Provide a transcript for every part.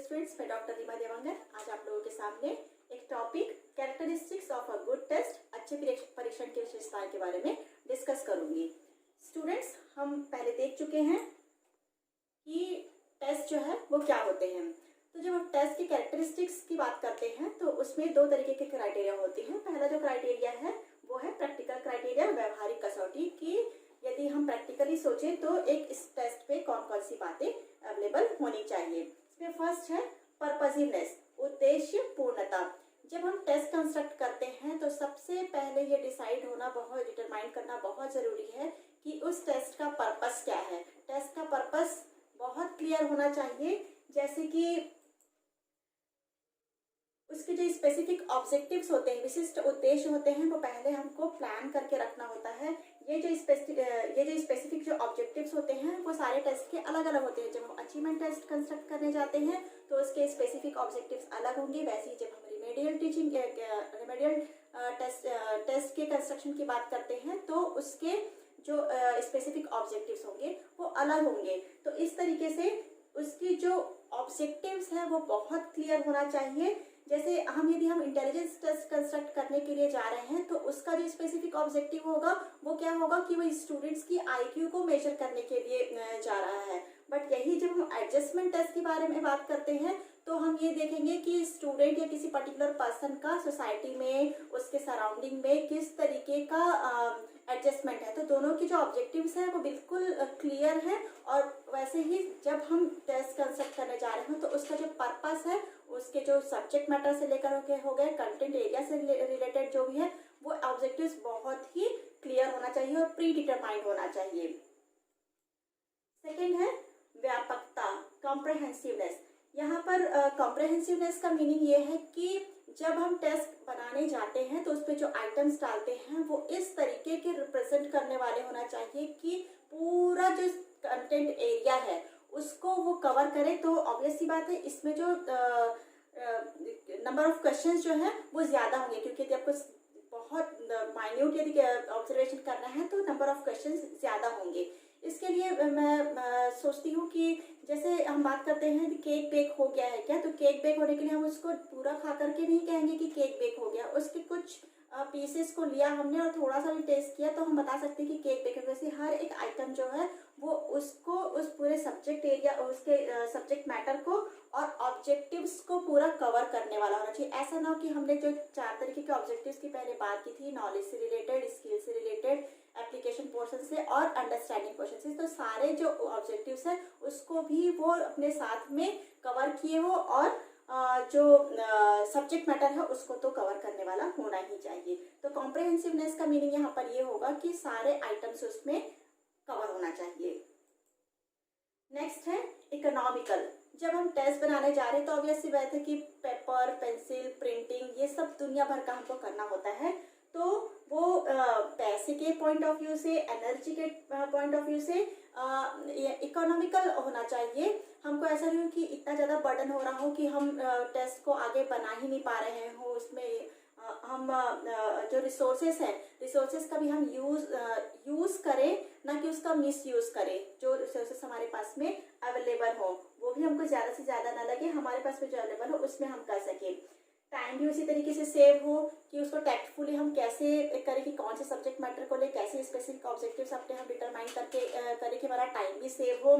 Students, मैं doctor Reema देवांगर आज आप लोगों के सामने एक topic characteristics of a good test, अच्छे परीक्षण की विशेषताएं के बारे में डिस्कस करूंगी। स्टूडेंट्स, हम पहले देख चुके हैं कि टेस्ट जो है वो क्या होते हैं। तो जब हम टेस्ट की कैरेक्टरिस्टिक्स की बात करते हैं तो उसमें दो तरीके के क्राइटेरिया होती हैं। पहला जो क्राइटेरिया है वो है प्रैक्टिकल क्राइटेरिया, व्यवहारिक कसौटी की। यदि हम प्रैक्टिकली सोचें तो एक इस टेस्ट पे कौन कौन सी बातें अवेलेबल होनी चाहिए। इसमें फर्स्ट है पर्पसिवनेस, उद्देश्य पूर्णता। जब हम टेस्ट कंस्ट्रक्ट करते हैं तो सबसे पहले ये डिटरमाइन करना बहुत ज़रूरी है कि उस टेस्ट का पर्पस क्या है। टेस्ट का पर्पस बहुत क्लियर होना चाहिए, जैसे कि उसके जो स्पेसिफिक ऑब्जेक्टिव्स होते हैं, विशिष्ट उद्देश्य होते हैं, वो पहले हमको प्लान करके रखना होता है। ये जो स्पेसिफिक जो ऑब्जेक्टिव्स होते हैं वो सारे टेस्ट के अलग अलग होते हैं। जब हम अचीवमेंट टेस्ट कंस्ट्रक्ट करने जाते हैं तो उसके स्पेसिफिक ऑब्जेक्टिव्स अलग होंगे। वैसे ही जब हम रिमेडियल टेस्ट के कंस्ट्रक्शन की बात करते हैं तो उसके जो स्पेसिफिक ऑब्जेक्टिव्स होंगे वो अलग होंगे। तो इस तरीके से उसकी जो ऑब्जेक्टिव्स है वो बहुत क्लियर होना चाहिए। जैसे यदि हम इंटेलिजेंस टेस्ट कंस्ट्रक्ट करने के लिए जा रहे हैं तो उसका जो स्पेसिफिक ऑब्जेक्टिव होगा वो क्या होगा कि वो स्टूडेंट्स की आईक्यू को मेजर करने के लिए जा रहा है। बट यही जब हम एडजस्टमेंट टेस्ट के बारे में बात करते हैं तो हम ये देखेंगे कि स्टूडेंट या किसी पर्टिकुलर पर्सन का सोसाइटी में, उसके सराउंडिंग में किस तरीके का एडजस्टमेंट है। तो दोनों की जो ऑब्जेक्टिव्स हैं वो बिल्कुल क्लियर है। और वैसे ही जब हम टेस्ट कंस्ट्रक्ट करने जा रहे हैं तो उसका जो पर्पस है, उसके जो सब्जेक्ट मैटर से लेकर हो गए कंटेंट एरिया से रिलेटेड जो भी है, वो ऑब्जेक्टिव्स बहुत ही क्लियर होना चाहिए और प्री डिटरमाइंड होना चाहिए। सेकेंड है व्यापकता, कॉम्प्रहेंसिवनेस। यहाँ पर कॉम्प्रहेंसिवनेस का मीनिंग ये है कि जब हम टेस्ट बनाने जाते हैं तो उस पर जो आइटम्स डालते हैं वो इस तरीके के रिप्रेजेंट करने वाले होना चाहिए कि पूरा जो कंटेंट एरिया है उसको वो कवर करे। तो ऑब्वियस सी बात है, इसमें जो नंबर ऑफ क्वेश्चंस जो है वो ज़्यादा होंगे, क्योंकि यदि आपको बहुत माइन्यूट यदि ऑब्जर्वेशन करना है तो नंबर ऑफ क्वेश्चंस ज़्यादा होंगे। इसके लिए मैं सोचती हूँ कि जैसे हम बात करते हैं कि केक बेक हो गया है क्या, तो केक बेक होने के लिए हम उसको पूरा खा करके नहीं कहेंगे कि केक बेक हो गया। उसके कुछ पीसेस को लिया हमने और थोड़ा सा भी टेस्ट किया तो हम बता सकते हैं कि केक बेक है। वैसे हर एक आइटम जो है वो उसको उस पूरे सब्जेक्ट एरिया, उसके सब्जेक्ट मैटर को और ऑब्जेक्टिव्स को पूरा कवर करने वाला होना चाहिए। ऐसा ना हो कि हमने जो 4 तरीके के ऑब्जेक्टिव्स की पहले बात की थी, नॉलेज से रिलेटेड, स्किल से रिलेटेड, एप्लीकेशन पोर्शन से और अंडरस्टैंडिंग पोर्शन से, तो सारे जो ऑब्जेक्टिव्स हैं उसको भी वो अपने साथ में कवर किए हो और जो सब्जेक्ट मैटर है उसको तो कवर करने वाला होना ही चाहिए। तो कॉम्प्रहेंसिवनेस का मीनिंग यहाँ पर ये होगा कि सारे आइटम्स उसमें कवर होना चाहिए। नेक्स्ट है इकोनॉमिकल। जब हम टेस्ट बनाने जा रहे हैं तो ऑब्वियस सी बात है कि पेपर, पेंसिल, प्रिंटिंग, ये सब दुनिया भर का हमको करना होता है। तो वो पैसे के पॉइंट ऑफ व्यू से, एनर्जी के पॉइंट ऑफ व्यू से इकोनॉमिकल होना चाहिए। हमको ऐसा नहीं हो कि इतना ज़्यादा बर्डन हो रहा हो कि हम टेस्ट को आगे बना ही नहीं पा रहे हो। उसमें हम जो रिसोर्सेस का भी हम यूज़ करें, ना कि उसका मिस यूज़ करें। जो रिसोर्सेस हमारे पास में अवेलेबल हो वो भी हमको ज़्यादा से ज़्यादा ना लगे, हमारे पास में जो अवेलेबल हो उसमें हम कर सकें। टाइम भी उसी तरीके से सेव हो कि उसको टैक्टफुली हम कैसे करें कि कौन से सब्जेक्ट मैटर को ले, कैसे स्पेसिफिक ऑब्जेक्टिव्स अपने हम डिटरमाइन करके करें कि हमारा टाइम भी सेव हो।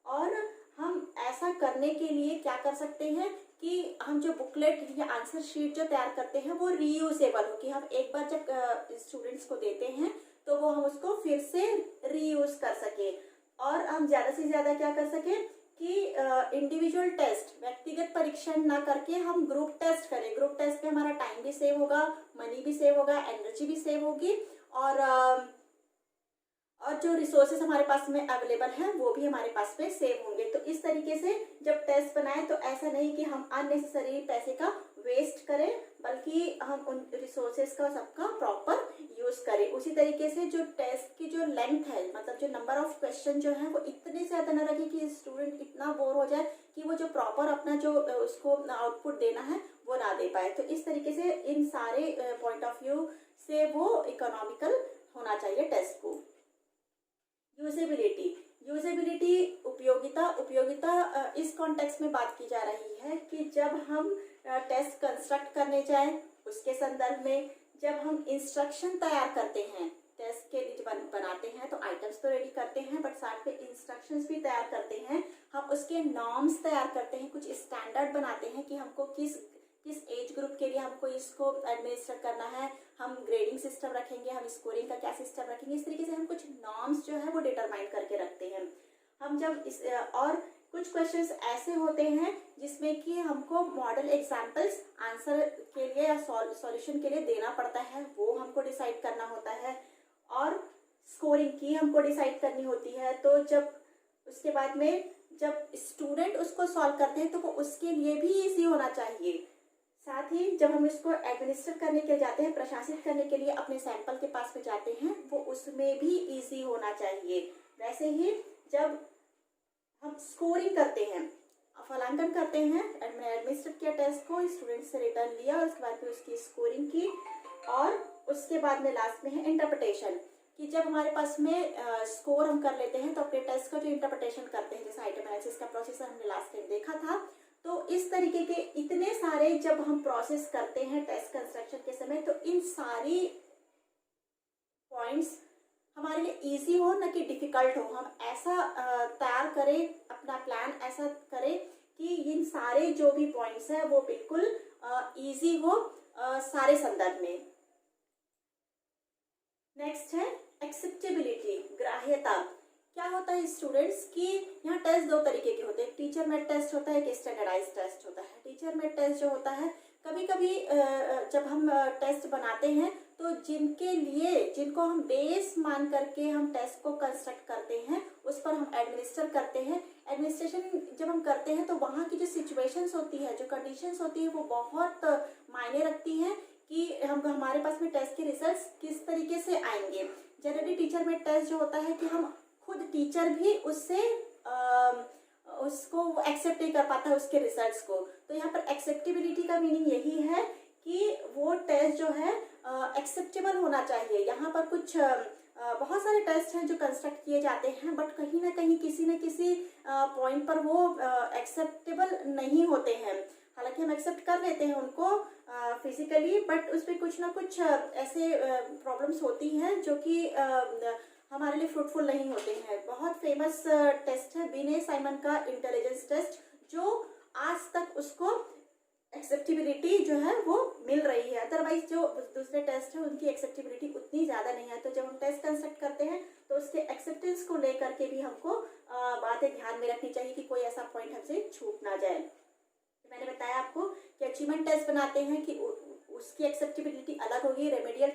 और हम ऐसा करने के लिए क्या कर सकते हैं कि हम जो बुकलेट या आंसर शीट जो तैयार करते हैं वो रीयूजेबल हो, कि हम एक बार जब स्टूडेंट्स को देते हैं तो वो हम उसको फिर से रीयूज कर सके। और हम ज़्यादा से ज़्यादा क्या कर सकें कि इंडिविजुअल टेस्ट, व्यक्तिगत परीक्षण ना करके हम ग्रुप टेस्ट करें। ग्रुप टेस्ट में हमारा टाइम भी सेव होगा, मनी भी सेव होगा, एनर्जी भी सेव होगी और जो रिसोर्सेज हमारे पास में अवेलेबल हैं वो भी हमारे पास में सेव होंगे। तो इस तरीके से जब टेस्ट बनाएं तो ऐसा नहीं कि हम अननेसेसरी पैसे का वेस्ट करें, बल्कि हम उन रिसोर्सेज का सबका प्रॉपर यूज़ करें। उसी तरीके से जो टेस्ट की जो लेंथ है, मतलब जो नंबर ऑफ क्वेश्चन जो है वो इतने ज़्यादा न रखें कि स्टूडेंट इतना बोर हो जाए कि वो जो प्रॉपर अपना जो उसको आउटपुट देना है वो ना दे पाए। तो इस तरीके से इन सारे पॉइंट ऑफ व्यू से वो इकोनॉमिकल होना चाहिए टेस्ट को। यूजेबिलिटी, यूजेबिलिटी उपयोगिता इस कॉन्टेक्स्ट में बात की जा रही है कि जब हम टेस्ट कंस्ट्रक्ट करने जाएं उसके संदर्भ में, जब हम इंस्ट्रक्शन तैयार करते हैं टेस्ट के लिए बनाते हैं तो आइटम्स तो रेडी करते हैं बट साथ में इंस्ट्रक्शंस भी तैयार करते हैं, हम उसके नॉर्म्स तैयार करते हैं, कुछ स्टैंडर्ड बनाते हैं कि हमको किस एज ग्रुप के लिए हमको इसको एडमिनिस्टर करना है, हम ग्रेडिंग सिस्टम रखेंगे, हम स्कोरिंग का क्या सिस्टम रखेंगे, इस तरीके से हम कुछ नॉर्म्स जो है वो डिटरमाइन करके रखते हैं। हम जब इस और कुछ क्वेश्चंस ऐसे होते हैं जिसमें कि हमको मॉडल एग्जाम्पल्स आंसर के लिए या सॉल्यूशन के लिए देना पड़ता है, वो हमको डिसाइड करना होता है और स्कोरिंग की हमको डिसाइड करनी होती है। तो जब उसके बाद में जब स्टूडेंट उसको सॉल्व करते हैं तो वो उसके लिए भी इजी होना चाहिए। साथ ही जब हम इसको एडमिनिस्टर करने के लिए जाते हैं, प्रशासित करने के लिए अपने सैंपल के पास में जाते हैं, वो उसमें भी इजी होना चाहिए। वैसे ही जब हम स्कोरिंग करते हैं, फलांकन करते हैं, एडमिनिस्टर किया टेस्ट को, स्टूडेंट से रिटर्न लिया और उसके बाद फिर उसकी स्कोरिंग की और उसके बाद में लास्ट में है इंटरप्रिटेशन कि जब हमारे पास में स्कोर हम कर लेते हैं तो अपने टेस्ट का जो इंटरप्रिटेशन करते हैं, जैसे आइटम एनालिसिस का प्रोसेस हमने लास्ट टाइम देखा था। तो इस तरीके के इतने सारे जब हम प्रोसेस करते हैं टेस्ट कंस्ट्रक्शन के समय, तो इन सारी पॉइंट्स हमारे लिए इजी हो न कि डिफिकल्ट हो। हम ऐसा तैयार करें, अपना प्लान ऐसा करें कि इन सारे जो भी पॉइंट्स हैं वो बिल्कुल इजी हो सारे संदर्भ में। नेक्स्ट है एक्सेप्टेबिलिटी, ग्राह्यता। क्या होता है स्टूडेंट्स कि यहाँ टेस्ट दो तरीके के होते हैं, टीचर मेड टेस्ट होता है, एक स्टैंडर्डाइज टेस्ट होता है। टीचर मेड टेस्ट जो होता है, कभी कभी जब हम टेस्ट बनाते हैं तो जिनको हम बेस मान करके हम टेस्ट को कंस्ट्रक्ट करते हैं, उस पर हम एडमिनिस्टर करते हैं। एडमिनिस्ट्रेशन जब हम करते हैं तो वहाँ की जो सिचुएशंस होती है, जो कंडीशंस होती है, वो बहुत मायने रखती हैं कि हमारे पास में टेस्ट के रिजल्ट्स किस तरीके से आएंगे। जनरली टीचर मेड टेस्ट जो होता है कि हम खुद टीचर भी उसको एक्सेप्ट नहीं कर पाता है उसके रिजल्ट्स को। तो यहाँ पर एक्सेप्टेबिलिटी का मीनिंग यही है कि वो टेस्ट जो है एक्सेप्टेबल होना चाहिए। यहाँ पर कुछ बहुत सारे टेस्ट हैं जो कंस्ट्रक्ट किए जाते हैं बट कहीं ना कहीं किसी न किसी पॉइंट पर वो एक्सेप्टेबल नहीं होते हैं। हालांकि हम एक्सेप्ट कर लेते हैं उनको फिजिकली, बट उस पर कुछ ना कुछ ऐसे प्रॉब्लम्स होती हैं जो कि हमारे लिए फ्रूटफुल नहीं होते हैं। बहुत फेमस टेस्ट है बिने साइमन का इंटेलिजेंस टेस्ट, जो आज तक उसको एक्सेप्टेबिलिटी जो है वो मिल रही है। अदरवाइज जो दूसरे टेस्ट है उनकी एक्सेप्टेबिलिटी उतनी ज़्यादा नहीं है। तो जब हम टेस्ट कंस्ट्रक्ट करते हैं तो उसके एक्सेप्टेंस को लेकर के भी हमको बातें ध्यान में रखनी चाहिए कि कोई ऐसा पॉइंट हमसे छूट ना जाए। मैंने बताया आपको कि अचीवमेंट टेस्ट बनाते हैं कि उसकी एक्सेप्टेबिलिटी अलग होगी। रेमेडियल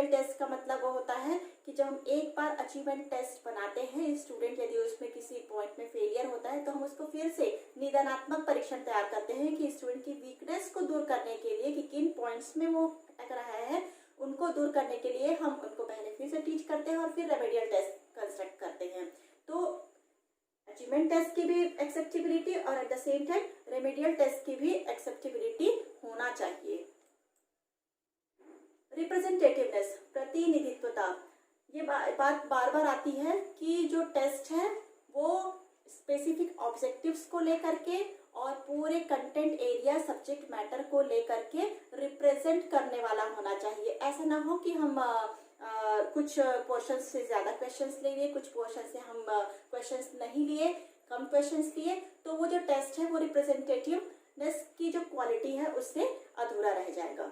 टेस्ट का मतलब वो होता है कि जब हम एक बार अचीवमेंट टेस्ट बनाते हैं, स्टूडेंट यदि उसमें किसी पॉइंट में फेलियर होता है तो हम उसको फिर से निदानात्मक परीक्षण तैयार करते हैं कि स्टूडेंट की वीकनेस को दूर करने के लिए, कि किन पॉइंट्स में वो अटक रहा है, उनको दूर करने के लिए हम उनको पहले फिर से टीच करते हैं और फिर रेमेडियल टेस्ट कंस्ट्रक्ट करते हैं। तो अचीवमेंट टेस्ट की भी एक्सेप्टेबिलिटी और at the same time remedial test की भी एक्सेप्टेबिलिटी होना चाहिए। रिप्रेजेंटेटिवनेस, प्रतिनिधित्वता, ये बात बार बार आती है कि जो टेस्ट है वो स्पेसिफिक ऑब्जेक्टिव्स को लेकर के और पूरे कंटेंट एरिया सब्जेक्ट मैटर को लेकर के रिप्रेजेंट करने वाला होना चाहिए। ऐसा ना हो कि हम कुछ पोर्शन से ज़्यादा क्वेश्चंस ले लिए, कुछ पोर्शन से हम क्वेश्चंस नहीं लिए, कम क्वेश्चंस लिए, तो वो जो टेस्ट है वो रिप्रेजेंटेटिवनेस की जो क्वालिटी है उससे अधूरा रह जाएगा।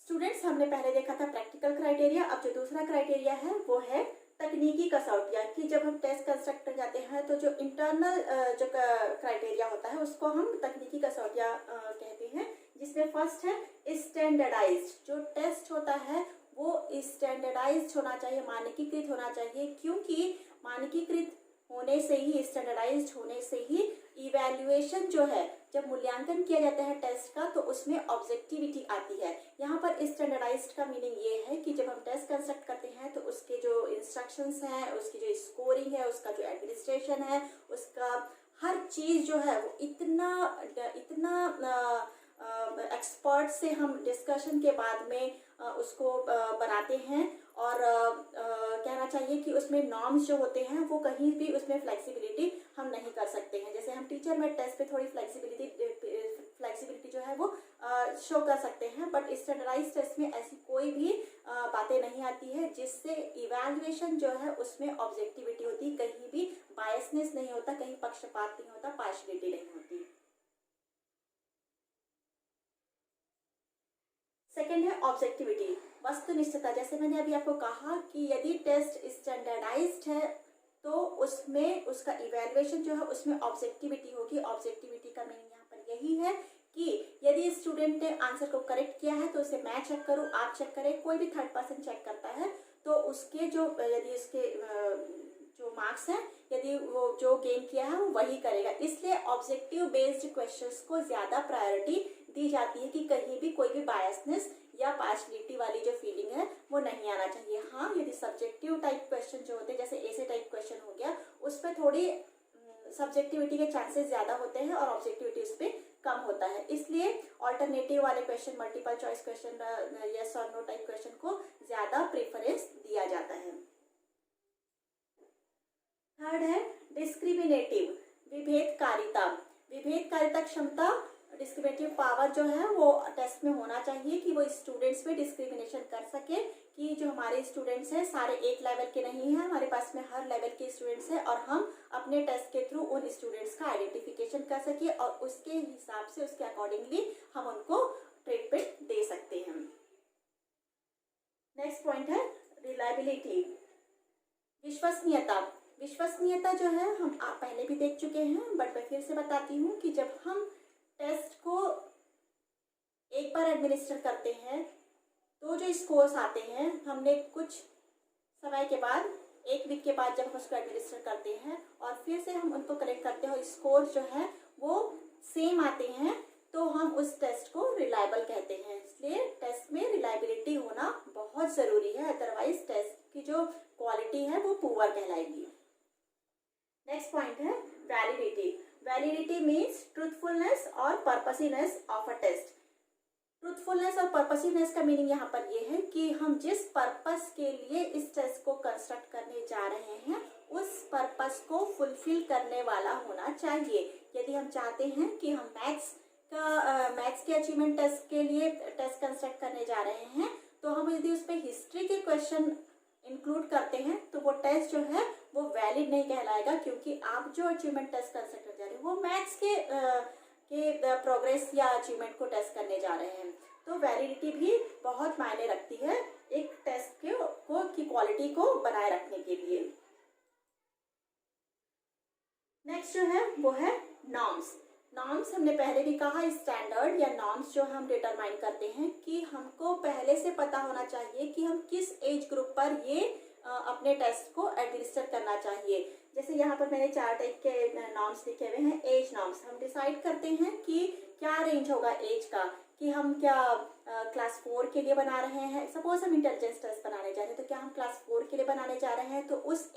स्टूडेंट्स, हमने पहले देखा था प्रैक्टिकल क्राइटेरिया। अब जो दूसरा क्राइटेरिया है वो है तकनीकी कसौटियाँ, कि जब हम टेस्ट कंस्ट्रक्ट कर जाते हैं तो जो इंटरनल जो क्राइटेरिया होता है उसको हम तकनीकी कसौटियाँ कहते हैं, जिसमें फर्स्ट है स्टैंडर्डाइज्ड। जो टेस्ट होता है वो स्टैंडर्डाइज्ड होना चाहिए, मानकीकृत होना चाहिए, क्योंकि मानकीकृत होने से ही, स्टैंडर्डाइज्ड होने से ही इवैल्यूएशन जो है, जब मूल्यांकन किया जाता है टेस्ट का तो उसमें ऑब्जेक्टिविटी आती है। यहाँ पर स्टैंडर्डाइज्ड का मीनिंग ये है कि जब हम टेस्ट कंस्ट्रक्ट करते हैं तो उसके जो इंस्ट्रक्शंस हैं, उसकी जो स्कोरिंग है, उसका जो एडमिनिस्ट्रेशन है, उसका हर चीज़ जो है वो इतना एक्सपर्ट से हम डिस्कशन के बाद में उसको बनाते हैं और कहना चाहिए कि उसमें नॉर्म्स जो होते हैं वो कहीं भी उसमें फ्लेक्सिबिलिटी हम नहीं कर सकते हैं। जैसे हम टीचर में टेस्ट पे थोड़ी फ्लेक्सिबिलिटी जो है वो शो कर सकते हैं, बट स्टैंडर्डाइज टेस्ट में ऐसी कोई भी बातें नहीं आती है, जिससे इवैल्यूएशन जो है उसमें ऑब्जेक्टिविटी होती, कहीं भी बायसनेस नहीं होता, कहीं पक्षपात नहीं होता, पार्शियलिटी नहीं होती। सेकेंड है ऑब्जेक्टिविटी, वस्तुनिष्ठता। जैसे मैंने अभी आपको कहा कि यदि टेस्ट स्टैंडर्डाइज्ड है तो उसमें उसका इवैल्यूएशन जो है उसमें ऑब्जेक्टिविटी होगी। ऑब्जेक्टिविटी का मीनिंग यहाँ पर यही है कि यदि स्टूडेंट ने आंसर को करेक्ट किया है तो उसे मैं चेक करूँ, आप चेक करें, कोई भी थर्ड पर्सन चेक करता है तो उसके जो यदि उसके जो मार्क्स हैं, यदि वो जो गेन किया है वो वही करेगा। इसलिए ऑब्जेक्टिव बेस्ड क्वेश्चंस को ज़्यादा प्रायोरिटी दी जाती है कि कहीं भी कोई भी बायसनेस या पार्शलिटी वाली जो फीलिंग है वो नहीं आना चाहिए। हाँ, यदि सब्जेक्टिव टाइप क्वेश्चन जो होते हैं, जैसे ऐसे टाइप क्वेश्चन हो गया, उस पर थोड़ी सब्जेक्टिविटी के चांसेस ज़्यादा होते हैं और ऑब्जेक्टिविटी उस पर कम होता है। इसलिए ऑल्टरनेटिव वाले question, multiple choice question, yes और नो टाइप क्वेश्चन को ज़्यादा प्रेफरेंस दिया जाता है। थर्ड है डिस्क्रिमिनेटिव, विभेदकारिता। विभेदकारिता क्षमता, डिस्क्रिमिनेटिव पावर जो है वो टेस्ट में होना चाहिए कि वो स्टूडेंट्स में डिस्क्रिमिनेशन कर सके कि जो हमारे स्टूडेंट्स हैं सारे एक लेवल के नहीं हैं, हमारे पास में हर लेवल के स्टूडेंट्स हैं और हम अपने टेस्ट के थ्रू उन स्टूडेंट्स का आइडेंटिफिकेशन कर सके और उसके हिसाब से, उसके अकॉर्डिंगली हम उनको ट्रीटमेंट दे सकते हैं। नेक्स्ट पॉइंट है रिलायबिलिटी, विश्वसनीयता। विश्वसनीयता जो है हम आप पहले भी देख चुके हैं, बट मैं फिर से बताती हूँ कि जब हम टेस्ट को एक बार एडमिनिस्टर करते हैं तो जो स्कोर्स आते हैं, हमने कुछ समय के बाद, एक वीक के बाद जब हम उसको एडमिनिस्टर करते हैं और फिर से हम उनको कलेक्ट करते हैं और स्कोर जो है वो सेम आते हैं, तो हम उस टेस्ट को रिलायबल कहते हैं। इसलिए टेस्ट में रिलायबिलिटी होना बहुत ज़रूरी है, अदरवाइज टेस्ट की जो क्वालिटी है वो पुअर कहलाएगी। नेक्स्ट पॉइंट है वैलिडिटी। वैलिडिटी मीन्स ट्रूथफुलनेस और पर्पसीनेस ऑफ अ टेस्ट। ट्रूथफुलनेस और पर्पसीनेस का मीनिंग यहाँ पर ये है कि हम जिस पर्पस के लिए इस टेस्ट को कंस्ट्रक्ट करने जा रहे हैं उस पर्पस को फुलफिल करने वाला होना चाहिए। यदि हम चाहते हैं कि हम मैथ्स के अचीवमेंट टेस्ट के लिए टेस्ट कंस्ट्रक्ट करने जा रहे हैं, तो हम यदि उस पर हिस्ट्री के क्वेश्चन इंक्लूड करते हैं तो वो टेस्ट जो है वो वैलिड नहीं कहलाएगा, क्योंकि आप जो अचीवमेंट टेस्ट कर सकते जा रहे हैं वो मैथ्स के प्रोग्रेस या अचीवमेंट को टेस्ट करने जा रहे हैं। तो वैलिडिटी भी बहुत मायने रखती है एक टेस्ट की क्वालिटी को बनाए रखने के लिए। नेक्स्ट जो है वो है नॉर्म्स। नॉर्म्स हमने पहले भी कहा, स्टैंडर्ड या नॉर्म्स जो हम डिटरमाइन करते हैं कि हमको पहले से पता होना चाहिए कि हम किस एज ग्रुप पर ये अपने टेस्ट को एडमिनिस्टर करना चाहिए। जैसे यहाँ पर मैंने 4 टाइप के नॉर्म्स लिखे हुए हैं। एज नॉर्म्स, हम डिसाइड करते हैं कि क्या रेंज होगा एज का, कि हम क्या क्लास 4 के लिए बना रहे हैं। सपोज हम इंटेलिजेंस टेस्ट बनाने जा रहे हैं, तो क्या हम क्लास 4 के लिए बनाने जा रहे हैं, तो उस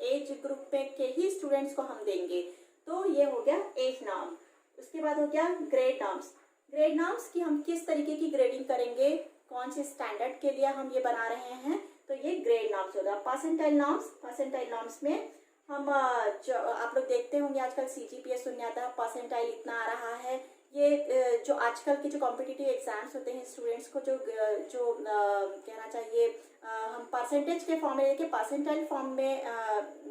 एज ग्रुप पे के ही स्टूडेंट्स को हम देंगे। तो ये हो गया एज नॉर्म। उसके बाद हो गया ग्रेड नॉर्म्स। ग्रेड नॉर्म्स की हम किस तरीके की ग्रेडिंग करेंगे, कौन से स्टैंडर्ड के लिए हम ये बना रहे हैं, तो ये ग्रेड नॉर्म्स होगा। परसेंटाइल नॉर्म्स, परसेंटाइल नॉर्म्स में हम जो आप लोग देखते होंगे आजकल CGPA सुनने आता है, परसेंटाइल इतना आ रहा है। ये जो आजकल के जो कॉम्पिटिटिव एग्जाम्स होते हैं स्टूडेंट्स को जो कहना चाहिए हम परसेंटेज के फॉर्म में लेके परसेंटाइल फॉर्म में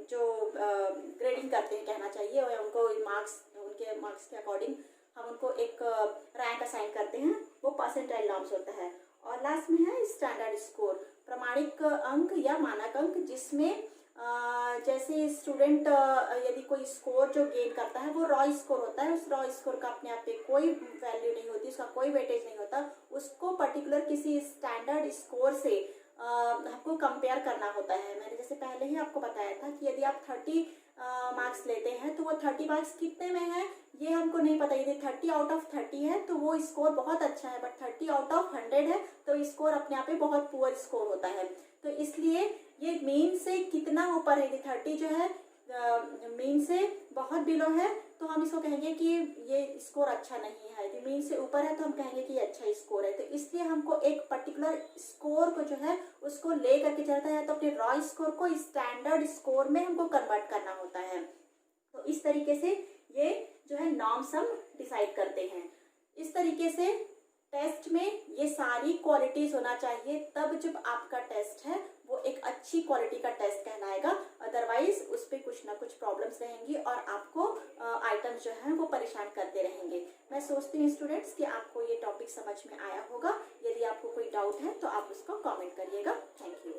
जो ग्रेडिंग करते हैं कहना चाहिए, और उनको मार्क्स, उनके मार्क्स के अकॉर्डिंग हम उनको एक रैंक असाइन करते हैं, वो परसेंटाइल नॉर्म्स होता है। और लास्ट में है स्टैंडर्ड स्कोर, प्रमाणिक अंक या मानक अंक, जिसमें जैसे स्टूडेंट यदि कोई स्कोर जो गेन करता है वो रॉ स्कोर होता है, उस रॉ स्कोर का अपने आप पे कोई वैल्यू नहीं होती, उसका कोई वेटेज नहीं होता, उसको पर्टिकुलर किसी स्टैंडर्ड स्कोर से हमको कंपेयर करना होता है। मैंने जैसे पहले ही आपको बताया था कि यदि आप 30 मार्क्स लेते हैं तो वो 30 मार्क्स कितने में है ये हमको नहीं पता। यदि 30 आउट ऑफ 30 है तो वो स्कोर बहुत अच्छा है, बट 30 आउट ऑफ 100 है तो स्कोर अपने आप में बहुत पुअर स्कोर होता है। तो इसलिए ये मेन से कितना ऊपर है, यदि 30 जो है मीन से बहुत बिलो है तो हम इसको कहेंगे कि ये स्कोर अच्छा नहीं है, यदि मीन से ऊपर है तो हम कहेंगे कि ये अच्छा स्कोर है। तो इसलिए हमको एक पर्टिकुलर स्कोर को जो है उसको ले करके चलता है, तो अपने रॉ स्कोर को स्टैंडर्ड स्कोर में हमको कन्वर्ट करना होता है। तो इस तरीके से ये जो है नॉर्म सम डिसाइड करते हैं। इस तरीके से टेस्ट में ये सारी क्वालिटीज होना चाहिए, तब जब आपका टेस्ट है वो एक अच्छी क्वालिटी का टेस्ट कहलाएगा। अदरवाइज उस पर कुछ ना कुछ प्रॉब्लम्स रहेंगी और आपको आइटम्स जो हैं वो परेशान करते रहेंगे। मैं सोचती हूँ स्टूडेंट्स कि आपको ये टॉपिक समझ में आया होगा। यदि आपको कोई डाउट है तो आप उसको कमेंट करिएगा। Thank you.